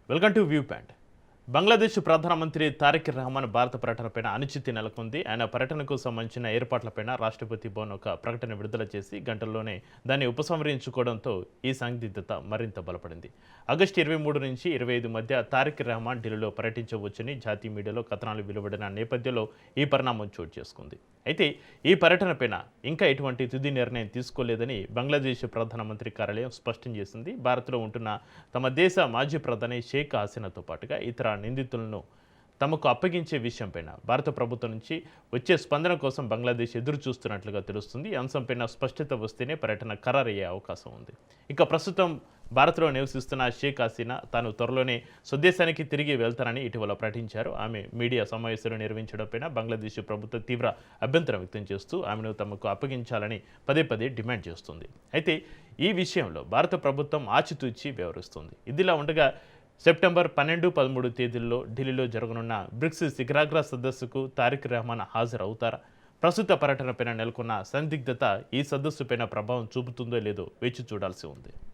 Welcome to view point. Bangladesh ప్రధానమంత్రి తారిక్ రహమాన్ భారత పర్యటనపై అనిశ్చితి నెలకొంది. ఆయన పర్యటనకు సంబంధించిన ఏర్పాట్లపై రాష్ట్రపతి భవన్ ఒక ప్రకటన విడుదల చేసి గంటల్లోనే దాన్ని ఉపసంహరించుకోవడంతో ఈ సందిగ్ధత మరింత బలపడింది. ఆగస్టు 23 నుంచి 25 మధ్య తారిక్ రహమాన్ ఢిల్లీలో పర్యటించవచ్చని జాతీయ మీడియాలో కథనాలు వెలువడిన నేపథ్యంలో ఈ పరిణామం చోటు చేసుకుంది. అయితే ఈ పర్యటనపై ఇంకా ఎటువంటి తుది నిర్ణయం తీసుకోలేదని బంగ్లాదేశ్ ప్రధానమంత్రి కార్యాలయం స్పష్టం చేసింది. భారత్లో ఉంటున్న తమ దేశ మాజీ ప్రధాని షేక్ హసీనాతో పాటుగా ఇతర నిందితులను తమకు అప్పగించే విషయంపైన భారత ప్రభుత్వం నుంచి వచ్చే స్పందన కోసం బంగ్లాదేశ్ ఎదురు చూస్తున్నట్లుగా తెలుస్తుంది. ఈ అంశంపైన స్పష్టత వస్తేనే పర్యటన ఖరారయ్యే అవకాశం ఉంది. ఇక ప్రస్తుతం భారత్లో నివసిస్తున్న షేక్ హసీనా తాను త్వరలోనే స్వదేశానికి తిరిగి వెళ్తానని ఇటీవల ప్రకటించారు. ఆమె మీడియా సమావేశాలు నిర్వహించడంపైన బంగ్లాదేశ్ ప్రభుత్వం తీవ్ర అభ్యంతరం వ్యక్తం చేస్తూ ఆమెను తమకు అప్పగించాలని పదే పదే డిమాండ్ చేస్తుంది. అయితే ఈ విషయంలో భారత ప్రభుత్వం ఆచితూచి వ్యవహరిస్తుంది. ఇదిలా ఉండగా సెప్టెంబర్ 12, 13 తేదీల్లో ఢిల్లీలో జరగనున్న బ్రిక్స్ శిఖరాగ్ర సదస్సుకు తారిక్ రహమాన్ హాజరవుతారా? ప్రస్తుత పర్యటనపైన నెలకొన్న సందిగ్ధత ఈ సదస్సుపైన ప్రభావం చూపుతుందో లేదో వేచి చూడాల్సి ఉంది.